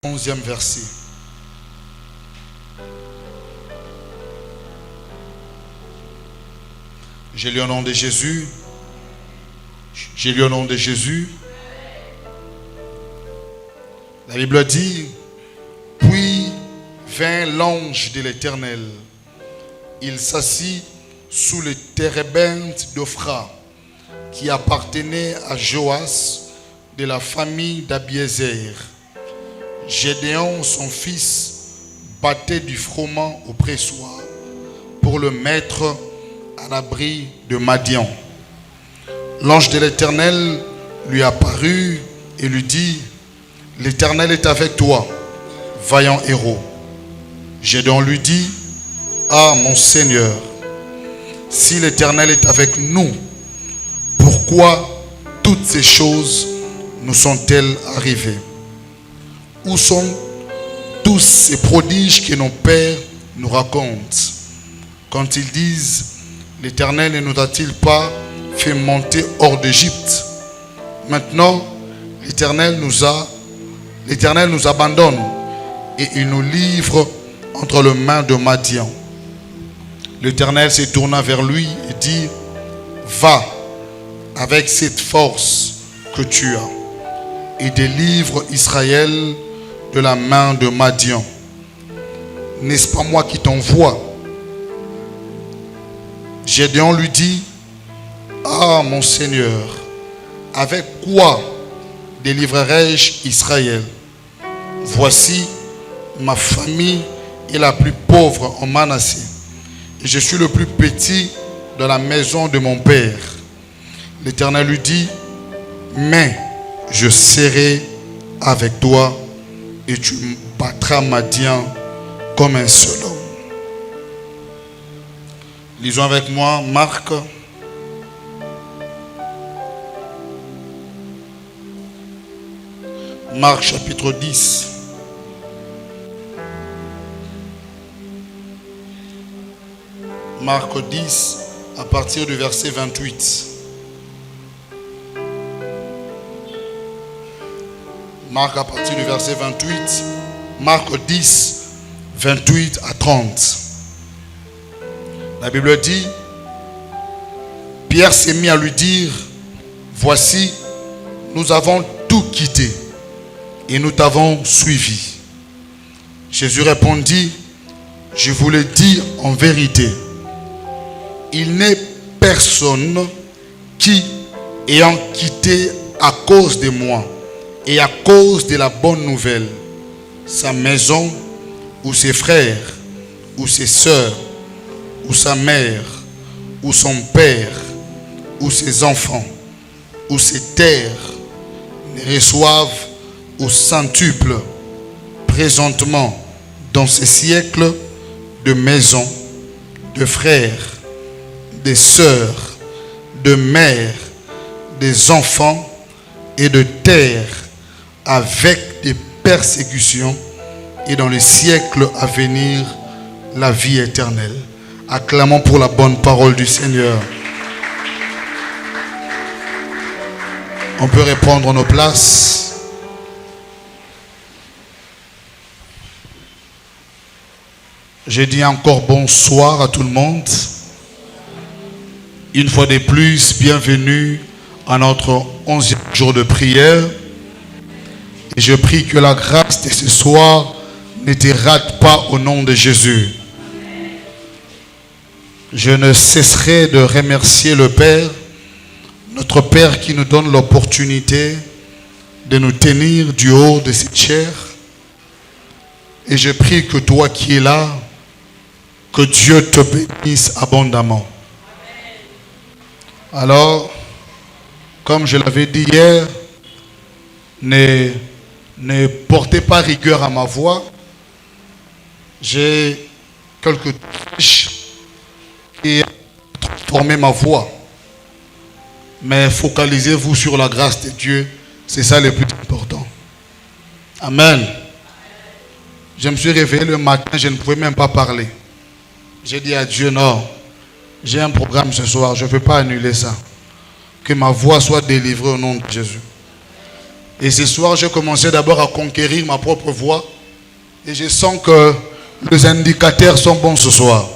11e verset. J'ai lu au nom de Jésus. J'ai lu au nom de Jésus. La Bible dit, puis vint l'ange de l'Éternel. Il s'assit sous le térébinthe d'Ophra, qui appartenait à Joas de la famille d'Abiézer. Gédéon, son fils, battait du froment au pressoir pour le mettre à l'abri de Madian. L'ange de l'Éternel lui apparut et lui dit, l'Éternel est avec toi, vaillant héros. Gédéon lui dit, ah mon Seigneur, si l'Éternel est avec nous, pourquoi toutes ces choses nous sont-elles arrivées? Où sont tous ces prodiges que nos pères nous racontent quand ils disent, l'Éternel ne nous a-t-il pas fait monter hors d'Égypte? Maintenant, l'Éternel nous abandonne et il nous livre entre les mains de Madian. L'Éternel se tourna vers lui et dit, va avec cette force que tu as et délivre Israël de la main de Madian. N'est-ce pas moi qui t'envoie? Gédéon lui dit, ah mon Seigneur, avec quoi délivrerai-je Israël? Voici, ma famille est la plus pauvre en Manassé, et je suis le plus petit de la maison de mon père. L'Éternel lui dit, mais je serai avec toi et tu battras Madian comme un seul homme. Lisons avec moi Marc chapitre 10. Marc 10 à partir du verset 28. Marc à partir du verset 28. Marc 10, 28 à 30. La Bible dit, Pierre s'est mis à lui dire, voici, nous avons tout quitté et nous t'avons suivi. Jésus répondit, je vous le dis en vérité, il n'est personne qui, ayant quitté à cause de moi et à cause de la bonne nouvelle, sa maison ou ses frères ou ses sœurs ou sa mère ou son père ou ses enfants ou ses terres ne reçoivent au centuple présentement dans ce siècle de maisons, de frères, de sœurs, de mères, des enfants et de terres avec des persécutions et dans les siècles à venir la vie éternelle. Acclamons pour la bonne parole du Seigneur. On peut reprendre nos places. Je dis encore bonsoir à tout le monde. Une fois de plus, bienvenue à notre 11e jour de prière. Et je prie que la grâce de ce soir ne te rate pas au nom de Jésus. Je ne cesserai de remercier le Père, notre Père qui nous donne l'opportunité de nous tenir du haut de cette chair. Et je prie que toi qui es là, que Dieu te bénisse abondamment. Alors, comme je l'avais dit hier, ne portez pas rigueur à ma voix. J'ai quelques touches qui ont transformé ma voix. Mais focalisez-vous sur la grâce de Dieu. C'est ça le plus important. Amen. Je me suis réveillé le matin, je ne pouvais même pas parler. J'ai dit à Dieu, non, j'ai un programme ce soir, je ne peux pas annuler ça. Que ma voix soit délivrée au nom de Jésus. Et ce soir, j'ai commencé d'abord à conquérir ma propre voix. Et je sens que les indicateurs sont bons ce soir.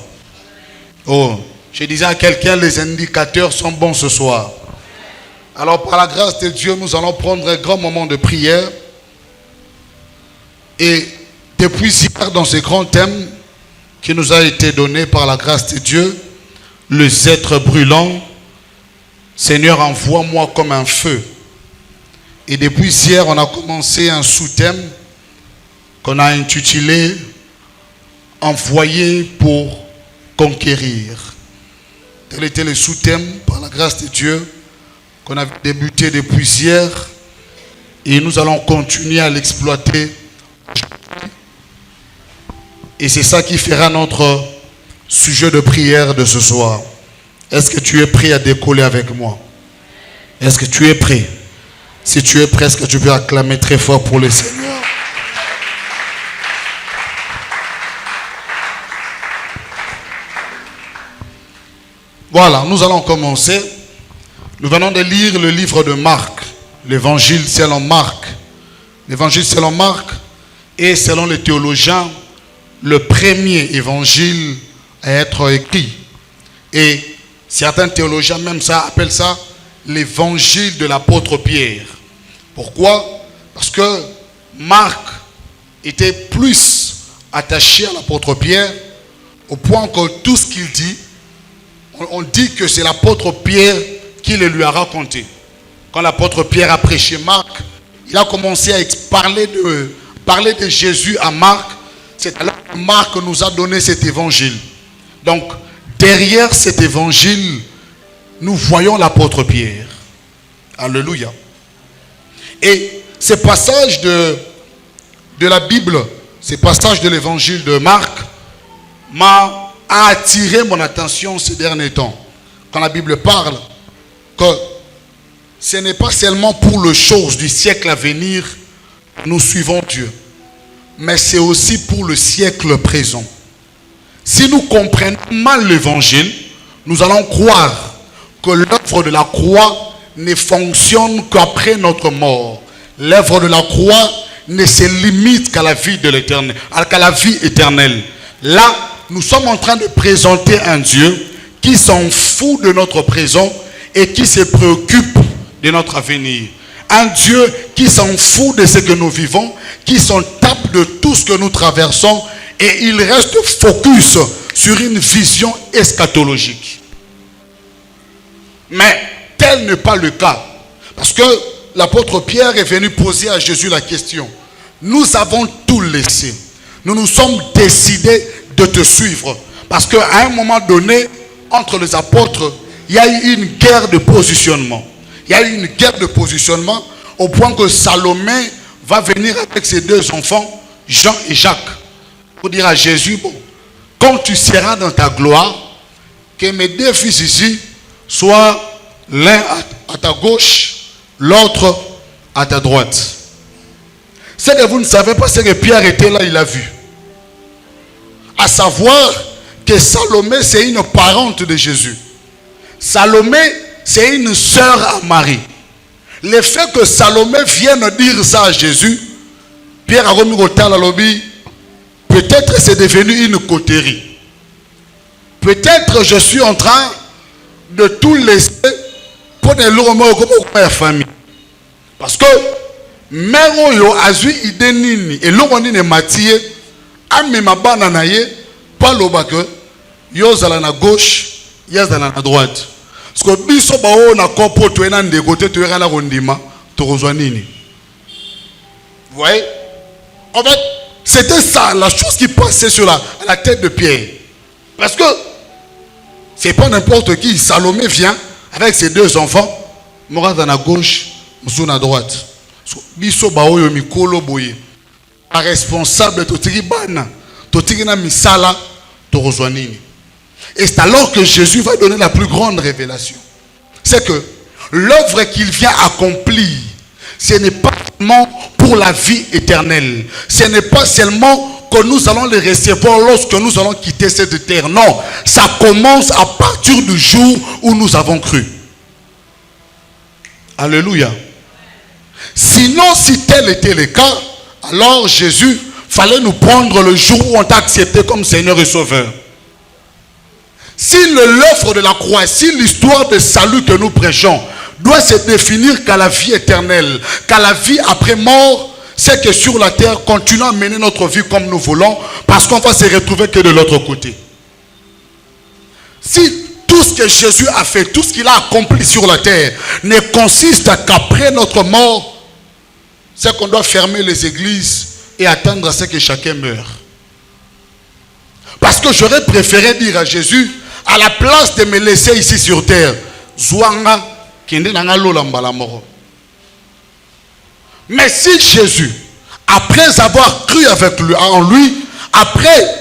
Oh, je disais à quelqu'un, les indicateurs sont bons ce soir. Alors, par la grâce de Dieu, nous allons prendre un grand moment de prière. Et depuis hier, dans ce grand thème qui nous a été donné par la grâce de Dieu, les êtres brûlants, Seigneur, envoie-moi comme un feu. Et depuis hier, on a commencé un sous-thème qu'on a intitulé « Envoyé pour conquérir ». Tel était le sous-thème, par la grâce de Dieu, qu'on a débuté depuis hier. Et nous allons continuer à l'exploiter. Et c'est ça qui fera notre sujet de prière de ce soir. Est-ce que tu es prêt à décoller avec moi? Est-ce que tu es prêt? Si tu es prêt, est-ce que tu peux acclamer très fort pour le Seigneur? Voilà, nous allons commencer. Nous venons de lire le livre de Marc, l'évangile selon Marc. L'évangile selon Marc est, selon les théologiens, le premier évangile à être écrit. Et certains théologiens même appellent ça l'évangile de l'apôtre Pierre. Pourquoi? Parce que Marc était plus attaché à l'apôtre Pierre au point que tout ce qu'il dit, on dit que c'est l'apôtre Pierre qui le lui a raconté. Quand l'apôtre Pierre a prêché Marc, il a commencé à parler de Jésus à Marc. C'est alors que Marc nous a donné cet évangile. Donc, derrière cet évangile, nous voyons l'apôtre Pierre. Alléluia. Et ces passages de la Bible, ces passages de l'évangile de Marc, a attiré mon attention ces derniers temps. Quand la Bible parle que ce n'est pas seulement pour les choses du siècle à venir que nous suivons Dieu, mais c'est aussi pour le siècle présent. Si nous comprenons mal l'évangile, nous allons croire que l'œuvre de la croix ne fonctionne qu'après notre mort. L'œuvre de la croix ne se limite qu'à la vie de l'éternel, qu'à la vie éternelle. Là, nous sommes en train de présenter un Dieu qui s'en fout de notre présent et qui se préoccupe de notre avenir. Un Dieu qui s'en fout de ce que nous vivons, qui s'en tape de tout ce que nous traversons, et il reste focus sur une vision eschatologique. Mais tel n'est pas le cas. Parce que l'apôtre Pierre est venu poser à Jésus la question. Nous avons tout laissé. Nous nous sommes décidés de te suivre. Parce qu'à un moment donné, entre les apôtres, il y a eu une guerre de positionnement. Il y a eu une guerre de positionnement au point que Salomé va venir avec ses deux enfants, Jean et Jacques, pour dire à Jésus, bon, quand tu seras dans ta gloire, que mes deux fils ici soient l'un à ta gauche, l'autre à ta droite. Ce que vous ne savez pas, c'est que Pierre était là, il a vu. À savoir que Salomé, c'est une parente de Jésus. Salomé, c'est une sœur à Marie. Le fait que Salomé vienne dire ça à Jésus, Pierre a remis au tal à l'obéi. Peut-être c'est devenu une coterie. Peut-être je suis en train de tout laisser pour des lourds comme la famille. Parce que mère yo azui idenini et l'on est matie ame mabana naye pas l'obake yo zala na gauche yo zala na droite. Parce que biso bao na kopo to ena ndegote to ena rondima to rozwa nini. Vous voyez? En fait, c'était ça, la chose qui passait sur la tête de Pierre. Parce que c'est pas n'importe qui. Salomé vient avec ses deux enfants. Morad à la gauche, Moussou à droite. Biso baoyo mikolo boye. A responsable totiri bana, totiri na misala, torozwanini. Et c'est alors que Jésus va donner la plus grande révélation. C'est que l'œuvre qu'il vient accomplir, ce n'est pas seulement pour la vie éternelle. Ce n'est pas seulement que nous allons les recevoir lorsque nous allons quitter cette terre. Non, ça commence à partir du jour où nous avons cru. Alléluia. Sinon, si tel était le cas, alors Jésus fallait nous prendre le jour où on t'a accepté comme Seigneur et Sauveur. Si l'œuvre de la croix, si l'histoire de salut que nous prêchons doit se définir qu'à la vie éternelle, qu'à la vie après mort, c'est que sur la terre, continuons à mener notre vie comme nous voulons, parce qu'on va se retrouver que de l'autre côté. Si tout ce que Jésus a fait, tout ce qu'il a accompli sur la terre, ne consiste qu'après notre mort, c'est qu'on doit fermer les églises et attendre à ce que chacun meure. Parce que j'aurais préféré dire à Jésus, à la place de me laisser ici sur terre, Zouanga, kende nanga lola mbala moro. Mais si Jésus, après avoir cru avec lui, en lui, après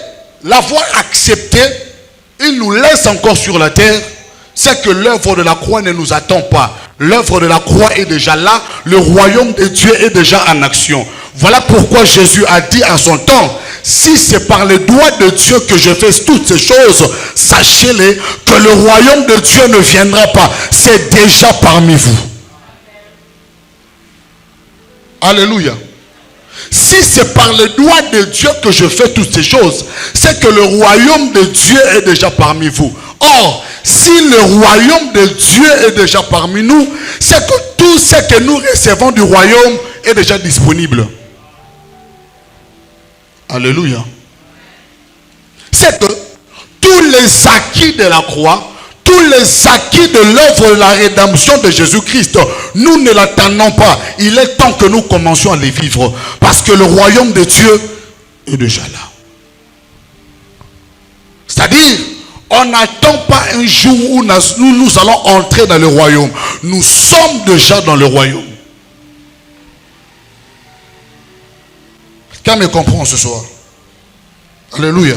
l'avoir accepté, il nous laisse encore sur la terre, c'est que l'œuvre de la croix ne nous attend pas. L'œuvre de la croix est déjà là, le royaume de Dieu est déjà en action. Voilà pourquoi Jésus a dit à son temps, si c'est par le doigt de Dieu que je fais toutes ces choses, sachez-le que le royaume de Dieu ne viendra pas. C'est déjà parmi vous. Alléluia. Si c'est par le doigt de Dieu que je fais toutes ces choses, c'est que le royaume de Dieu est déjà parmi vous. Or, si le royaume de Dieu est déjà parmi nous, c'est que tout ce que nous recevons du royaume est déjà disponible. Alléluia. C'est que tous les acquis de la croix, tous les acquis de l'œuvre de la rédemption de Jésus-Christ, nous ne l'attendons pas. Il est temps que nous commencions à les vivre. Parce que le royaume de Dieu est déjà là. C'est-à-dire, on n'attend pas un jour où nous allons entrer dans le royaume. Nous sommes déjà dans le royaume. Quelqu'un me comprend ce soir? Alléluia.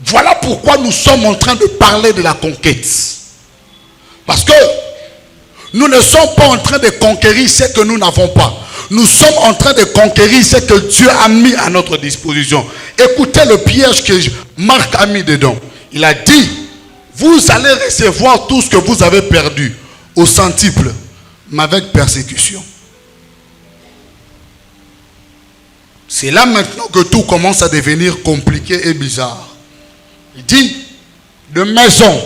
Voilà pourquoi nous sommes en train de parler de la conquête. Parce que nous ne sommes pas en train de conquérir ce que nous n'avons pas. Nous sommes en train de conquérir ce que Dieu a mis à notre disposition. Écoutez le piège que Marc a mis dedans. Il a dit, vous allez recevoir tout ce que vous avez perdu au centuple, mais avec persécution. C'est là maintenant que tout commence à devenir compliqué et bizarre. Il dit, de maison,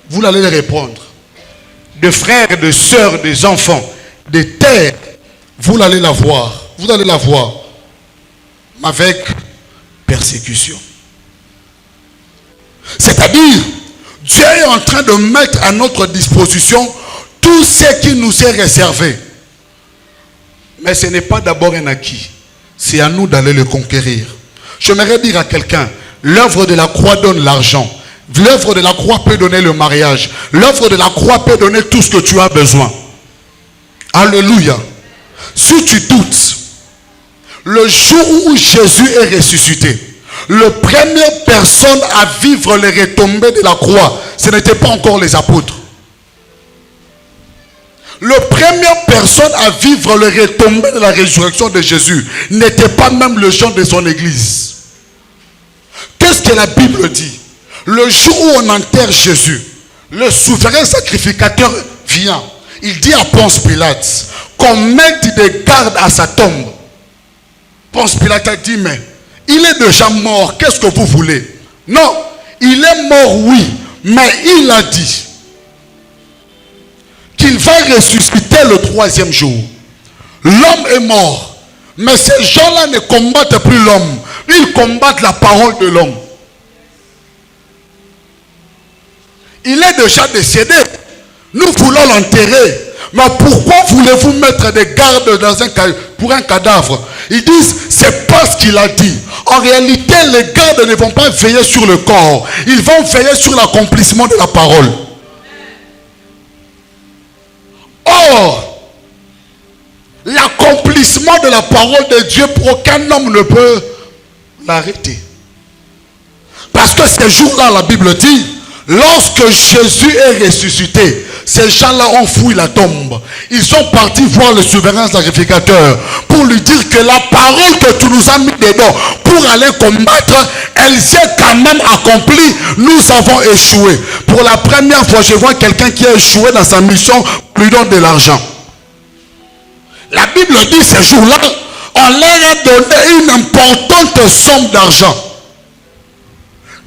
vous allez les reprendre. De frères, de sœurs, des enfants, de terres, vous allez la voir. Vous allez la voir. Avec persécution. C'est-à-dire, Dieu est en train de mettre à notre disposition tout ce qui nous est réservé. Mais ce n'est pas d'abord un acquis. C'est à nous d'aller le conquérir. J'aimerais dire à quelqu'un, l'œuvre de la croix donne l'argent. L'œuvre de la croix peut donner le mariage. L'œuvre de la croix peut donner tout ce que tu as besoin. Alléluia. Si tu doutes, le jour où Jésus est ressuscité, la première personne à vivre les retombées de la croix, ce n'était pas encore les apôtres. La première personne à vivre les retombées de la résurrection de Jésus n'était pas même le gens de son église. Qu'est-ce que la Bible dit? Le jour où on enterre Jésus, le souverain sacrificateur vient. Il dit à Ponce Pilate qu'on mette des gardes à sa tombe. Ponce Pilate a dit, mais il est déjà mort, qu'est-ce que vous voulez? Non, il est mort, oui, mais il a dit qu'il va ressusciter le 3e jour. L'homme est mort, mais ces gens-là ne combattent plus l'homme, ils combattent la parole de l'homme. Il est déjà décédé. Nous voulons l'enterrer. Mais pourquoi voulez-vous mettre des gardes pour un cadavre? Ils disent, c'est pas ce qu'il a dit. En réalité, les gardes ne vont pas veiller sur le corps. Ils vont veiller sur l'accomplissement de la parole. Or, l'accomplissement de la parole de Dieu, pour aucun homme ne peut l'arrêter. Parce que ces jours-là, la Bible dit, lorsque Jésus est ressuscité, ces gens-là ont fouillé la tombe. Ils sont partis voir le souverain sacrificateur pour lui dire que la parole que tu nous as mis dedans pour aller combattre, elle s'est quand même accomplie. Nous avons échoué. Pour la première fois, je vois quelqu'un qui a échoué dans sa mission, lui donne de l'argent. La Bible dit ces jours-là, on leur a donné une importante somme d'argent.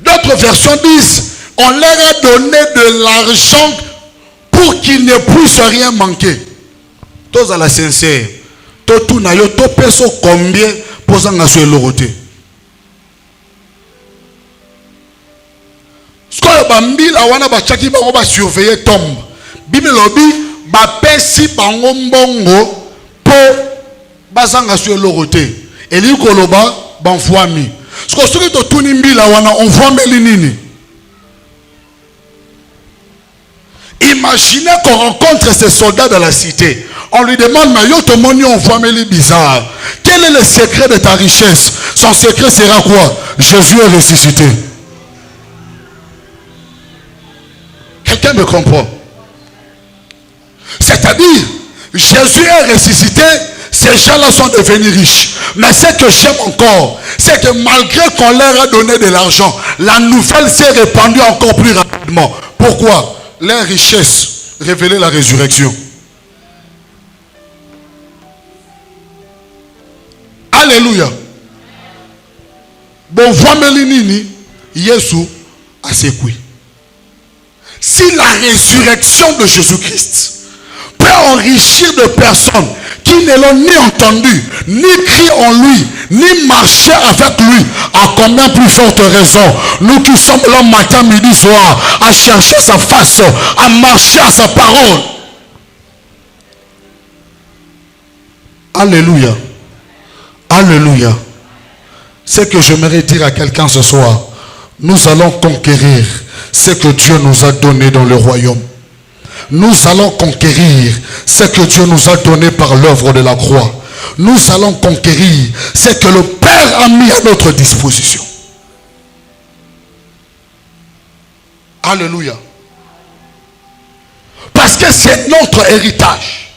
D'autres versions disent, on leur a donné de l'argent pour qu'ils ne puissent rien manquer. Tous à la sincère. Tout na yo to peso combien pour ça nga sur l'oroté. Ce que bambil awana ba chaki ba ba surveiller tombe. Bible lobi ba pesi bango mbongo pour bazanga sur l'oroté. Eli koloba banfwami. Ce que to tuni mbila wana on voit melinini. Imaginez qu'on rencontre ces soldats dans la cité. On lui demande, mais yo te moni on voit mais bizarre. Quel est le secret de ta richesse? Son secret sera quoi? Jésus est ressuscité. Quelqu'un me comprend? C'est-à-dire, Jésus est ressuscité, ces gens-là sont devenus riches. Mais ce que j'aime encore, c'est que malgré qu'on leur a donné de l'argent, la nouvelle s'est répandue encore plus rapidement. Pourquoi? Leur richesse révélait la résurrection. Alléluia. Bon, voimelinini, Yesu a sécoui. Si la résurrection de Jésus-Christ peut enrichir de personnes qui ne l'ont ni entendu, ni cru en lui, ni marché avec lui, à combien plus forte raison, nous qui sommes là matin, midi, soir, à chercher sa face, à marcher à sa parole. Alléluia. Alléluia. Ce que j'aimerais dire à quelqu'un ce soir, nous allons conquérir ce que Dieu nous a donné dans le royaume. Nous allons conquérir ce que Dieu nous a donné par l'œuvre de la croix. Nous allons conquérir ce que le Père a mis à notre disposition. Alléluia. Parce que c'est notre héritage.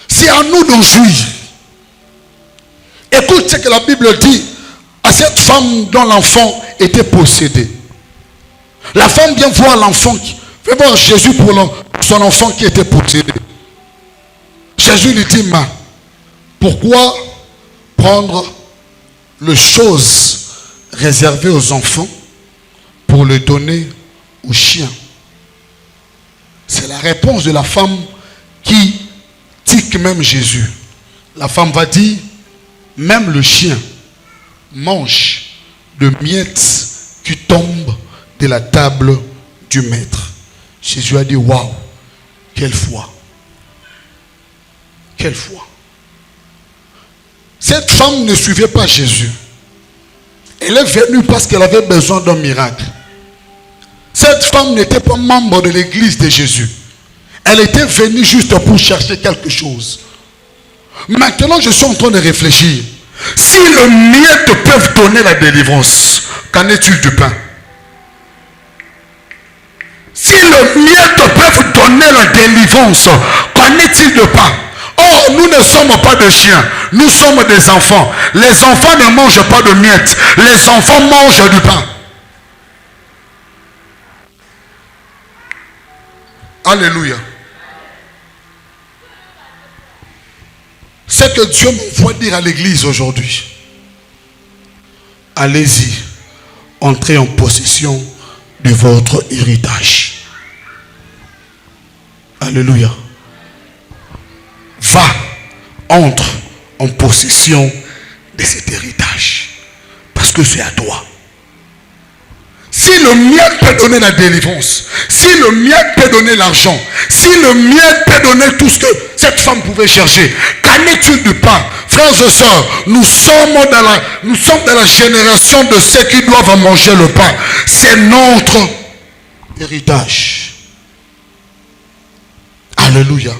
C'est à nous d'en jouir. Écoute ce que la Bible dit à cette femme dont l'enfant était possédé. La femme vient voir l'enfant, fait voir Jésus pour son enfant qui était possédé. Jésus lui dit, mais pourquoi prendre les choses réservées aux enfants pour les donner aux chiens? C'est la réponse de la femme qui tique même Jésus. La femme va dire, même le chien mange de miettes qui tombent de la table du maître. Jésus a dit, waouh, quelle foi. Quelle foi. Cette femme ne suivait pas Jésus. Elle est venue parce qu'elle avait besoin d'un miracle. Cette femme n'était pas membre de l'église de Jésus. Elle était venue juste pour chercher quelque chose. Maintenant, je suis en train de réfléchir. Si le miettes peuvent donner la délivrance, qu'en est-il du pain? Si le miettes peuvent donner la délivrance, qu'en est-il du pain? Oh, nous ne sommes pas des chiens, nous sommes des enfants. Les enfants ne mangent pas de miettes, les enfants mangent du pain. Alléluia. C'est que Dieu m'envoie dire à l'église aujourd'hui. Allez-y, entrez en possession de votre héritage. Alléluia. Va, entre en possession de cet héritage. Parce que c'est à toi. Si le mien peut donner la délivrance, si le mien peut donner l'argent, si le mien peut donner tout ce que cette femme pouvait chercher, qu'en est-il du pain? Frères et sœurs, nous sommes dans la génération de ceux qui doivent manger le pain. C'est notre héritage. Alléluia.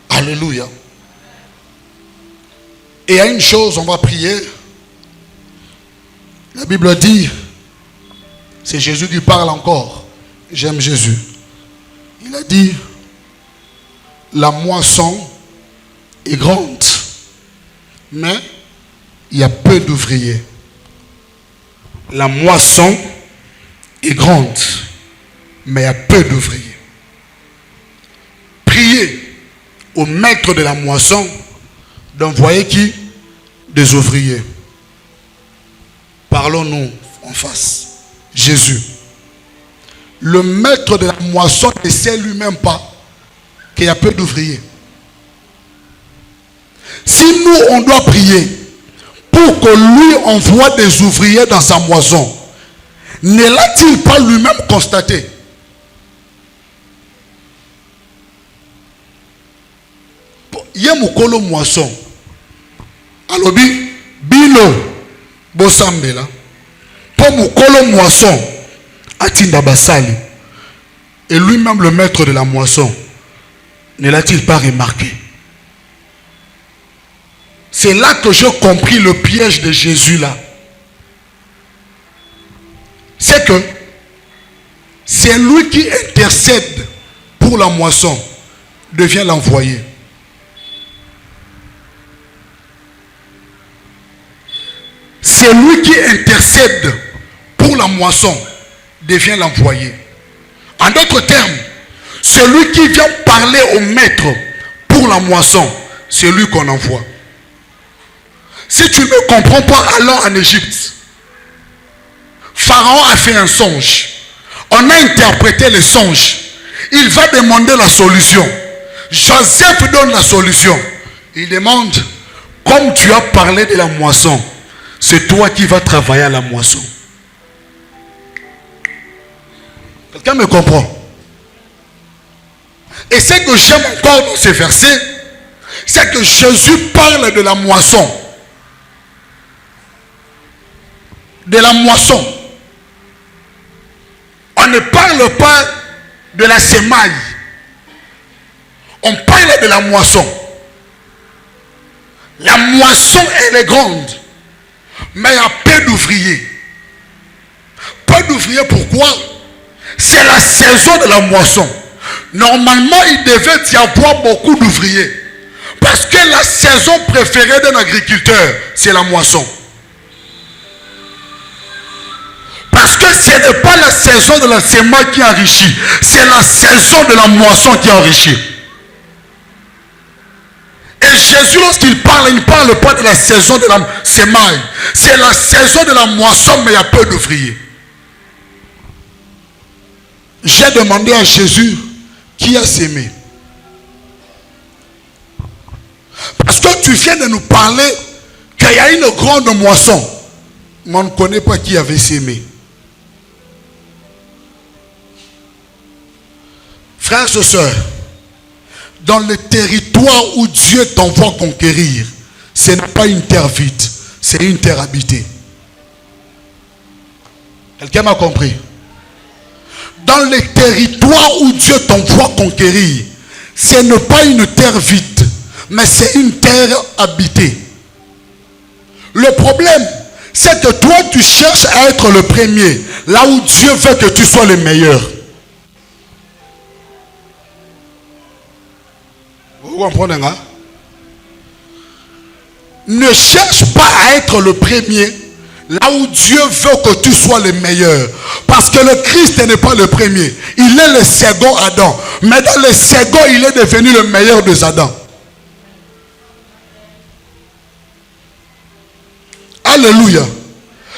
Alléluia. Et il y a une chose, on va prier. La Bible dit, c'est Jésus qui parle encore. J'aime Jésus. Il a dit, la moisson est grande, mais il y a peu d'ouvriers. La moisson est grande, mais il y a peu d'ouvriers. Priez au maître de la moisson d'envoyer qui? Des ouvriers. Parlons-nous en face. Jésus. Le maître de la moisson ne sait lui-même pas qu'il y a peu d'ouvriers. Si nous, on doit prier pour que lui envoie des ouvriers dans sa moisson, ne l'a-t-il pas lui-même constaté? Il y a mukolo moisson. Alobi, bino, bosambela. Pour mukolo moisson, atinda basali. Et lui-même le maître de la moisson, ne l'a-t-il pas remarqué? C'est là que j'ai compris le piège de Jésus là. C'est que c'est lui qui intercède pour la moisson, devient l'envoyé. C'est lui qui intercède pour la moisson, devient l'envoyé. En d'autres termes, celui qui vient parler au maître pour la moisson, c'est lui qu'on envoie. Si tu ne comprends pas, allons en Égypte. Pharaon a fait un songe. On a interprété le songe. Il va demander la solution. Joseph donne la solution. Il demande, comme tu as parlé de la moisson, c'est toi qui vas travailler à la moisson. Quelqu'un me comprend? Et ce que j'aime encore dans ce verset, c'est que Jésus parle de la moisson. De la moisson. On ne parle pas de la semaille. On parle de la moisson. La moisson, elle est grande. Mais il y a peu d'ouvriers. Peu d'ouvriers, pourquoi? C'est la saison de la moisson. Normalement, il devait y avoir beaucoup d'ouvriers. Parce que la saison préférée d'un agriculteur, c'est la moisson. Parce que ce n'est pas la saison de la semaille qui enrichit. C'est la saison de la moisson qui enrichit. Et Jésus, lorsqu'il parle, il ne parle pas de la saison de la semaille. C'est la saison de la moisson, mais il y a peu d'ouvriers. J'ai demandé à Jésus qui a sémé. Parce que tu viens de nous parler qu'il y a une grande moisson. Mais on ne connaît pas qui avait sémé. Frères et sœurs, dans le territoire où Dieu t'envoie conquérir, ce n'est pas une terre vide, c'est une terre habitée. Quelqu'un m'a compris? Dans le territoire où Dieu t'envoie conquérir, ce n'est pas une terre vide, mais c'est une terre habitée. Le problème, c'est que toi, tu cherches à être le premier, là où Dieu veut que tu sois le meilleur. Vous comprenez, hein? Ne cherche pas à être le premier, là où Dieu veut que tu sois le meilleur. Parce que le Christ n'est pas le premier. Il est le second Adam. Mais dans le second, il est devenu le meilleur des Adam. Alléluia.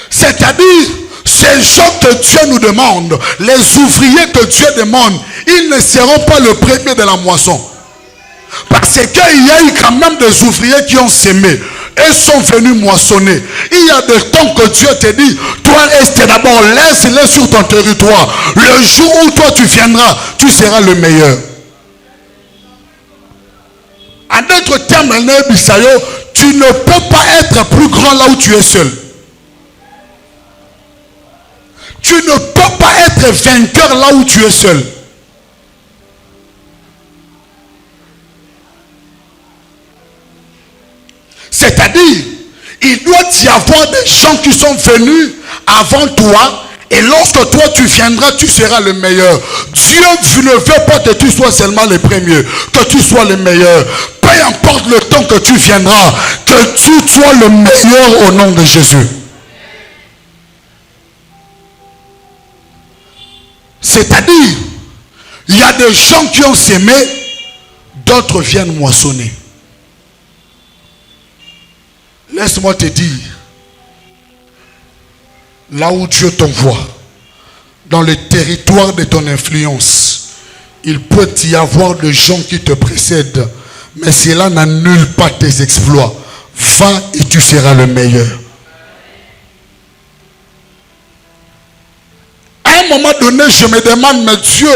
C'est-à-dire, ces gens que Dieu nous demande, les ouvriers que Dieu demande, ils ne seront pas le premier de la moisson. Parce qu'il y a eu quand même des ouvriers qui ont sémé. Ils sont venus moissonner. Il y a des temps que Dieu te dit, toi reste d'abord, laisse-les sur ton territoire. Le jour où toi tu viendras, tu seras le meilleur. En d'autres termes, tu ne peux pas être plus grand là où tu es seul. Tu ne peux pas être vainqueur là où tu es seul. C'est-à-dire, il doit y avoir des gens qui sont venus avant toi. Et lorsque toi tu viendras, tu seras le meilleur. Dieu ne veut pas que tu sois seulement le premier, que tu sois le meilleur. Peu importe le temps que tu viendras, que tu sois le meilleur au nom de Jésus. C'est-à-dire, il y a des gens qui ont sémé, d'autres viennent moissonner. Laisse-moi te dire, là où Dieu t'envoie, dans le territoire de ton influence, il peut y avoir des gens qui te précèdent, mais cela n'annule pas tes exploits. Va et tu seras le meilleur. À un moment donné, je me demande, mais Dieu,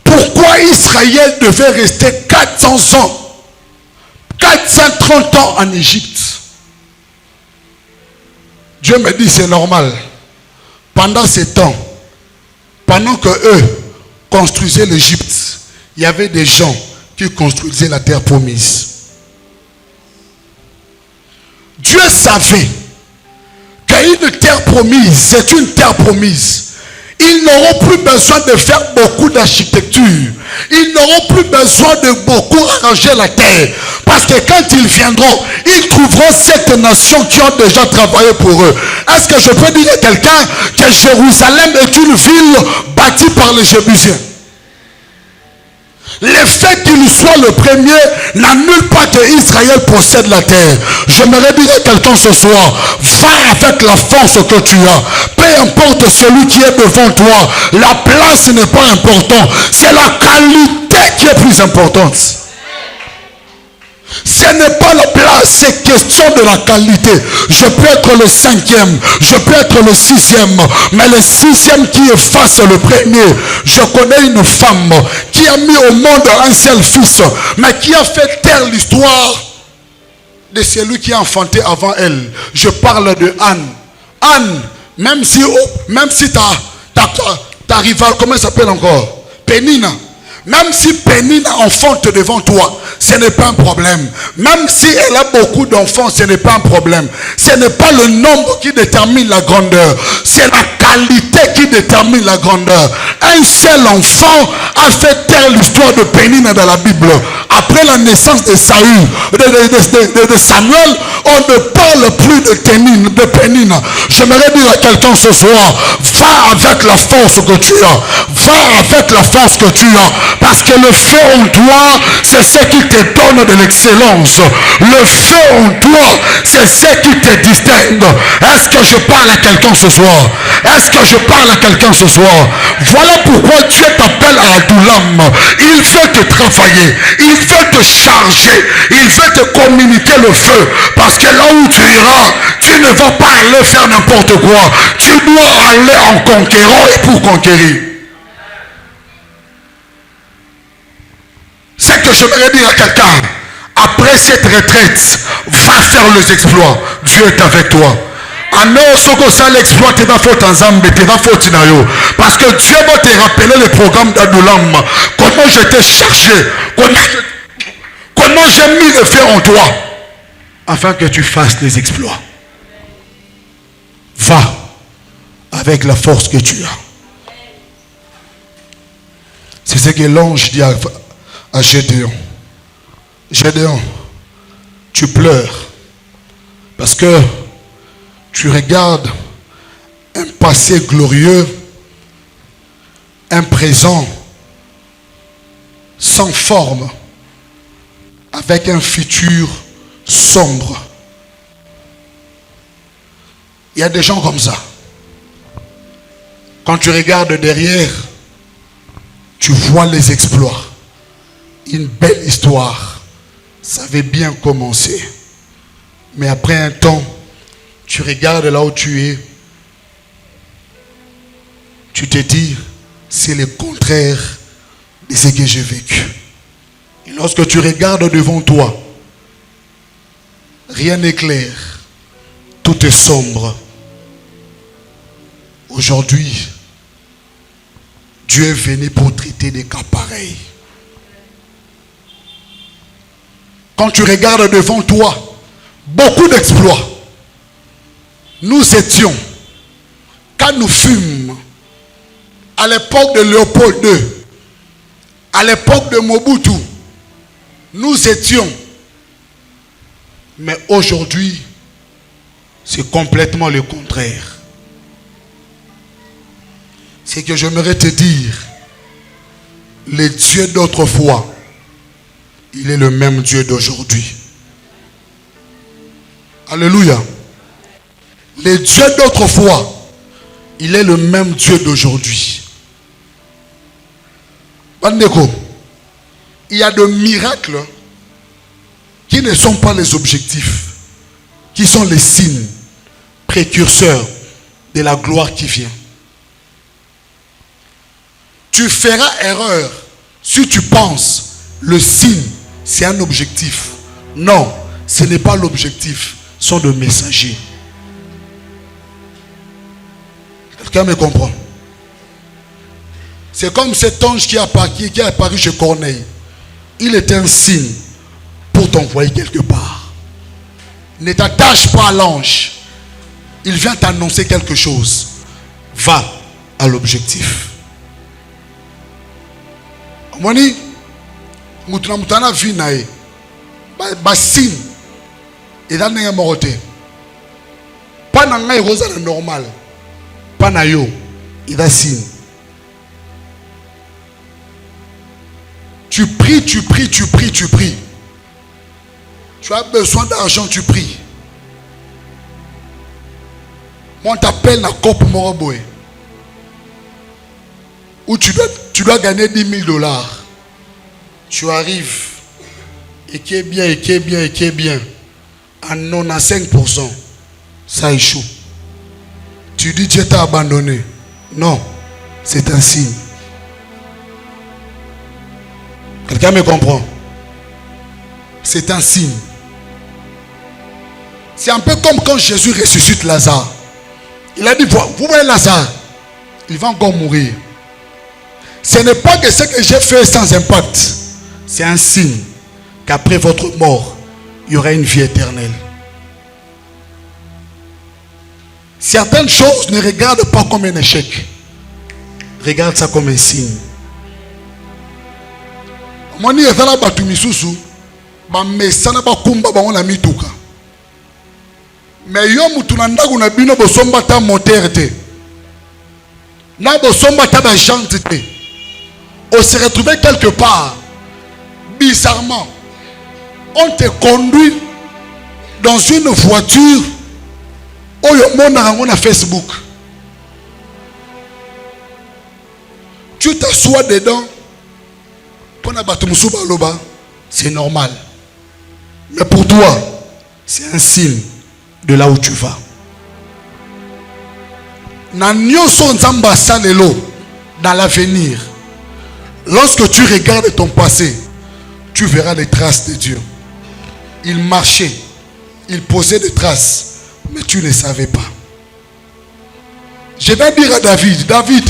pourquoi Israël devait rester 400 ans, 430 ans en Égypte? Dieu me dit, c'est normal. Pendant ces temps, pendant que eux construisaient l'Égypte, il y avait des gens qui construisaient la terre promise. Dieu savait qu'une terre promise, c'est une terre promise. Ils n'auront plus besoin de faire beaucoup d'architecture. Ils n'auront plus besoin de beaucoup arranger la terre. Parce que quand ils viendront, ils trouveront cette nation qui ont déjà travaillé pour eux. Est-ce que je peux dire à quelqu'un que Jérusalem est une ville bâtie par les Jébusiens? Le fait qu'il soit le premier n'annule pas que Israël possède la terre. J'aimerais dire à quelqu'un ce soir, va avec la force que tu as. Peu importe celui qui est devant toi, la place n'est pas importante. C'est la qualité qui est plus importante. Ce n'est pas la place, c'est question de la qualité. Je peux être le 5e, je peux être le 6e, mais le 6e qui efface le premier. Je connais une femme qui a mis au monde un seul fils, mais qui a fait taire l'histoire de celui qui a enfanté avant elle. Je parle de Anne. Anne, même si ta rivale, comment elle s'appelle encore? Pénina. Même si Pénina enfante devant toi, ce n'est pas un problème. Même si elle a beaucoup d'enfants, ce n'est pas un problème. Ce n'est pas le nombre qui détermine la grandeur. C'est la qualité qui détermine la grandeur. Un seul enfant a fait taire l'histoire de Pénina dans la Bible. Après la naissance de Saül, de Samuel, on ne parle plus de Pénina. J'aimerais dire à quelqu'un ce soir, va avec la force que tu as. Va avec la force que tu as. Parce que le feu en toi, c'est ce qui te donne de l'excellence. Le feu en toi, c'est ce qui te distingue. Est-ce que je parle à quelqu'un ce soir? Est-ce que je parle à quelqu'un ce soir? Voilà pourquoi Dieu t'appelle à Adoulam. Il veut te travailler. Il veut te charger. Il veut te communiquer le feu. Parce que là où tu iras, tu ne vas pas aller faire n'importe quoi. Tu dois aller en conquérant et pour conquérir. C'est que je voudrais dire à quelqu'un, après cette retraite, va faire les exploits. Dieu est avec toi. L'exploit parce que Dieu va te rappeler le programme d'Adoulam. Comment je t'ai chargé, comment j'ai mis le feu en toi, afin que tu fasses les exploits. Va avec la force que tu as. C'est ce que l'ange dit à Gédéon. Gédéon, tu pleures parce que tu regardes un passé glorieux, un présent sans forme, avec un futur sombre. Il y a des gens comme ça. Quand tu regardes derrière, tu vois les exploits. Une belle histoire. Ça avait bien commencé. Mais après un temps, tu regardes là où tu es. Tu te dis, c'est le contraire de ce que j'ai vécu. Et lorsque tu regardes devant toi, rien n'est clair. Tout est sombre. Aujourd'hui, Dieu est venu pour traiter des cas pareils. Quand tu regardes devant toi, beaucoup d'exploits. Nous étions, quand nous fûmes, à l'époque de Léopold II, à l'époque de Mobutu, nous étions. Mais aujourd'hui, c'est complètement le contraire. C'est que j'aimerais te dire, le Dieu d'autrefois, il est le même Dieu d'aujourd'hui. Alléluia. Le Dieu d'autrefois, il est le même Dieu d'aujourd'hui. Bandeko, il y a des miracles qui ne sont pas les objectifs, qui sont les signes précurseurs de la gloire qui vient. Tu feras erreur si tu penses le signe, c'est un objectif. Non, ce n'est pas l'objectif, ce sont des messagers. Quelqu'un me comprend? C'est comme cet ange qui est apparu chez Corneille. Il était un signe pour t'envoyer quelque part. Ne t'attache pas à l'ange. Il vient t'annoncer quelque chose. Va à l'objectif. Moni, mutana vi nae. Ba signe. Et là n'est moroté. Pas na ngai rosa normal. Pas na yo. Il a signe. Tu pries, tu pries, tu pries, tu pries. Tu as besoin d'argent, tu pries. Moi, on t'appelle na Cop Moroboe. Où tu dois gagner 10 000 $. Tu arrives. Et qui est bien, et qui est bien, et qui est bien. À 95%. Ça échoue. Tu dis Dieu t'a abandonné. Non. C'est un signe. Quelqu'un me comprend? C'est un signe. C'est un peu comme quand Jésus ressuscite Lazare. Il a dit, vous voyez Lazare, il va encore mourir. Ce n'est pas que ce que j'ai fait sans impact. C'est un signe qu'après votre mort, il y aura une vie éternelle. Certaines choses ne regardent pas comme un échec. Regarde ça comme un signe. Moni ezala batu misusu ba mesana ba kumba ba ona mituka. Mais yo mutu na ndaku na bino bosomba ta moteur te. Na bosomba ta ba jante te. On se retrouve quelque part bizarrement. On te conduit dans une voiture oyo mona ngona Facebook. Tu t'assois dedans. C'est normal. Mais pour toi, c'est un signe de là où tu vas. Dans l'avenir, lorsque tu regardes ton passé, tu verras les traces de Dieu. Il marchait, il posait des traces, mais tu ne savais pas. Je vais dire à David, David,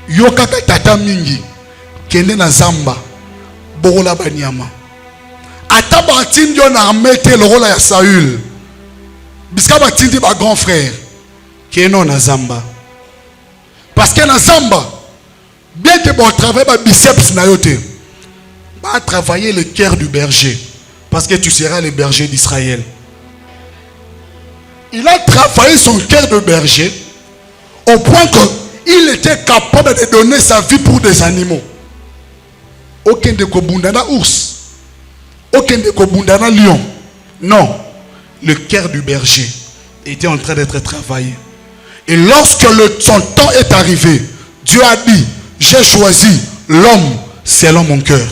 yokaka tata mingi. Kende na zamba borola banyama ata batindi on a mettre le rôle ya Saül biska batindi ba grand frère keno na zamba parce que na zamba bien que bon travail ba biceps na yote ba travailler le cœur du berger parce que tu seras le berger d'Israël. Il a travaillé son cœur de berger au point qu'il était capable de donner sa vie pour des animaux. Aucun de kobundana ours, aucun de kobundana lion. Non, le cœur du berger était en train d'être travaillé. Et lorsque son temps est arrivé, Dieu a dit, j'ai choisi l'homme selon mon cœur.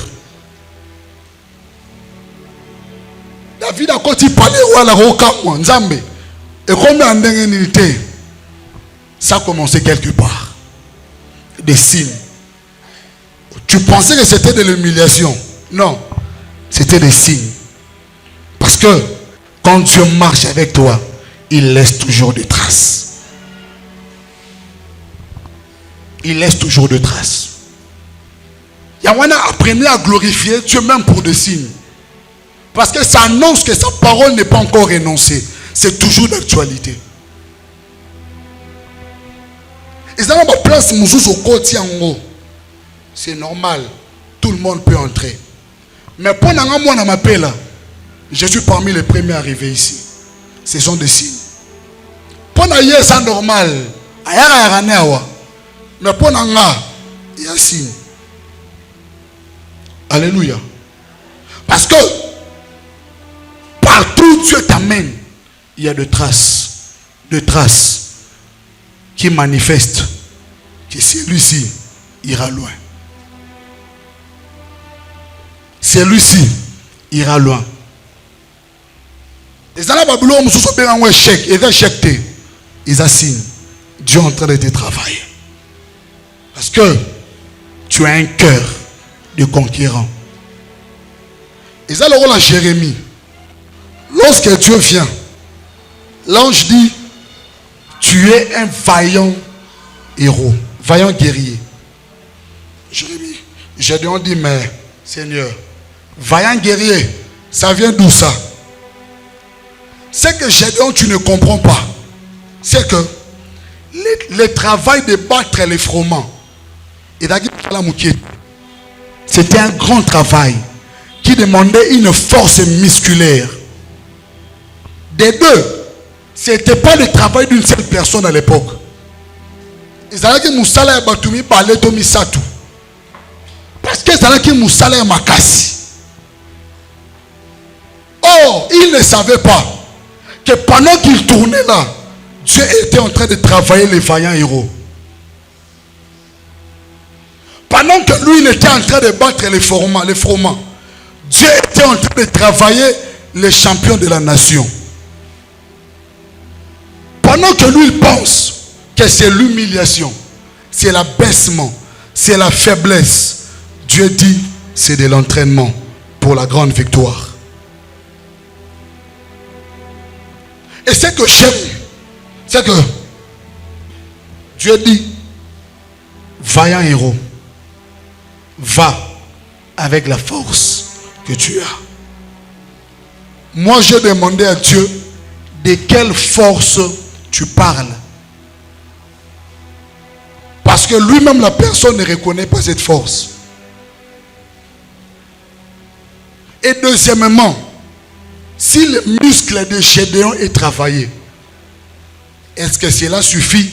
David a quand il parlait à la roca Nzambe et combien d'indemnités, ça a commencé quelque part. Des signes. Tu pensais que c'était de l'humiliation. Non, c'était des signes. Parce que quand Dieu marche avec toi, il laisse toujours des traces. Il laisse toujours des traces. Yawana apprenez à glorifier Dieu même pour des signes. Parce que ça annonce que sa parole n'est pas encore énoncée. C'est toujours d'actualité. Ils ont ma place au côté en haut. C'est normal. Tout le monde peut entrer. Mais pour moi, on m'appelle. Je suis parmi les premiers arrivés ici. Ce sont des signes. Pour moi, c'est normal. Mais pour moi, il y a un signe. Alléluia. Parce que partout Dieu t'amène, il y a de traces qui manifestent que celui-ci ira loin. Celui-ci ira loin. Les gens là Babylone se sont bien en échec, et échec ils assignent. Dieu est en train de te travailler. Parce que tu as un cœur de conquérant. Et ça le rôle à Jérémie. Lorsque Dieu vient, l'ange dit, tu es un vaillant héros, vaillant guerrier. Jérémie, Gédéon dit, mais Seigneur, vaillant guerrier, ça vient d'où ça? C'est que Gédéon, tu ne comprends pas. C'est que le travail de battre les froment, c'était un grand travail qui demandait une force musculaire. Des deux, ce n'était pas le travail d'une seule personne à l'époque. Ils allaient que Moussala et Batoumi parlaient de Misatu. Parce que ils allaient que Moussala et Makassi. Or, ils ne savaient pas que pendant qu'ils tournaient là, Dieu était en train de travailler les vaillants héros. Pendant que lui, il était en train de battre les froment, Dieu était en train de travailler les champions de la nation. Pendant que lui, il pense que c'est l'humiliation, c'est l'abaissement, c'est la faiblesse, Dieu dit, c'est de l'entraînement pour la grande victoire. Et c'est que j'aime, c'est que Dieu dit, vaillant héros, va avec la force que tu as. Moi, j'ai demandé à Dieu de quelle force tu parles. Parce que lui-même, la personne ne reconnaît pas cette force. Et deuxièmement, si le muscle de Gédéon est travaillé, est-ce que cela suffit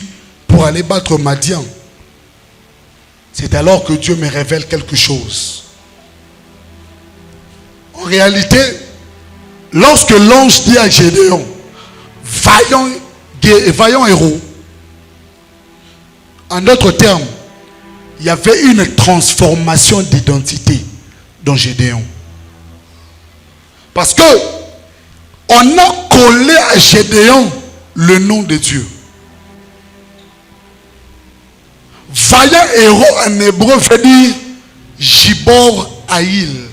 pour aller battre Madian? C'est alors que Dieu me révèle quelque chose. En réalité, lorsque l'ange dit à Gédéon, vaillant héros, en d'autres termes, il y avait une transformation d'identité dans Gédéon. Parce que on a collé à Gédéon le nom de Dieu. Vaillant héros en hébreu veut dire Gibor Haïl.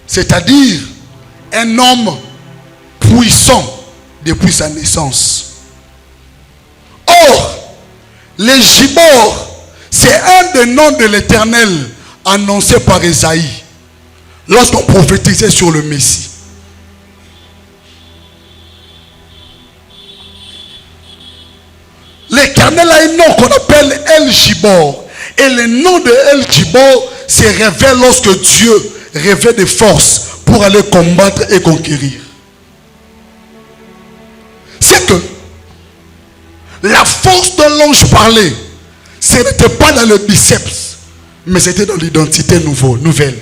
C'est-à-dire un homme puissant depuis sa naissance. Or, les Gibor, c'est un des noms de l'Éternel annoncé par Esaïe lorsqu'on prophétisait sur le Messie. L'Éternel a un nom qu'on appelle El Gibor. Et le nom de El Gibor se révèle lorsque Dieu révèle des forces pour aller combattre et conquérir. C'est que la force dont l'ange parlait, ce n'était pas dans le biceps, mais c'était dans l'identité nouvelle.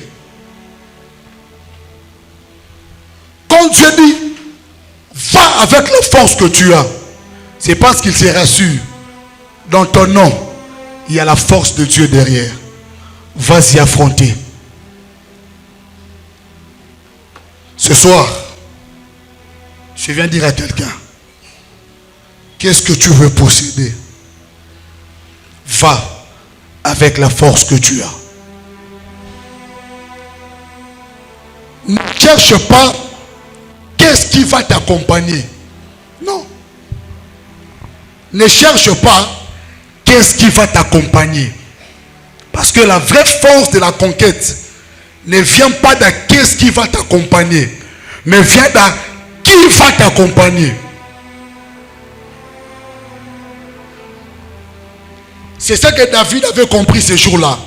Quand Dieu dit, va avec la force que tu as, c'est parce qu'il se rassure. Dans ton nom, il y a la force de Dieu derrière. Vas-y affronter. Ce soir, je viens dire à quelqu'un, qu'est-ce que tu veux posséder? Va avec la force que tu as. Ne cherche pas qu'est-ce qui va t'accompagner. Non. Ne cherche pas qu'est-ce qui va t'accompagner. Parce que la vraie force de la conquête ne vient pas de qu'est-ce qui va t'accompagner, mais vient de qui va t'accompagner. C'est ça que David avait compris ces jours-là.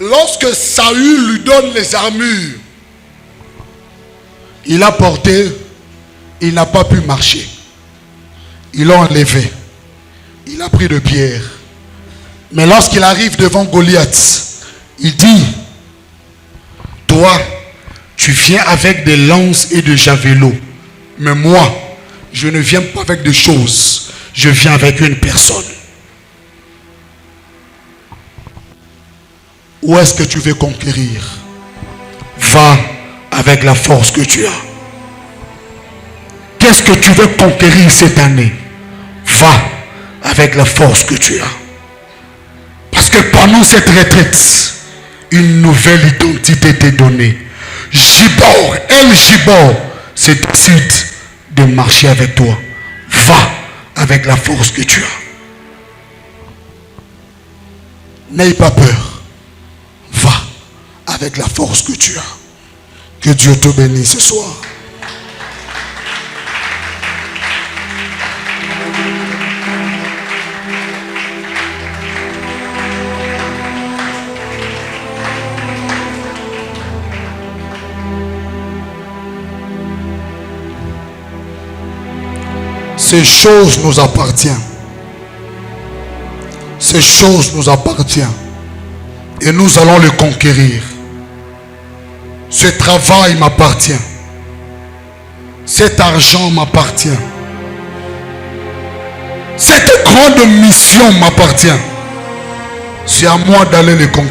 Lorsque Saül lui donne les armures, il a porté, il n'a pas pu marcher. Ils l'ont enlevé. Il a pris de pierre. Mais lorsqu'il arrive devant Goliath, il dit, toi, Tu viens avec des lances et des javelots. Mais moi, je ne viens pas avec des choses. Je viens avec une personne. Où est-ce que tu veux conquérir? Va avec la force que tu as. Qu'est-ce que tu veux conquérir cette année? Va avec la force que tu as. Parce que pendant cette retraite, une nouvelle identité t'est donnée. Gibor, El Gibor, c'est décide de marcher avec toi. Va avec la force que tu as. N'aie pas peur. Va avec la force que tu as. Que Dieu te bénisse ce soir. Ces choses nous appartiennent. Ces choses nous appartiennent. Et nous allons les conquérir. Ce travail m'appartient. Cet argent m'appartient. Cette grande mission m'appartient. C'est à moi d'aller les conquérir.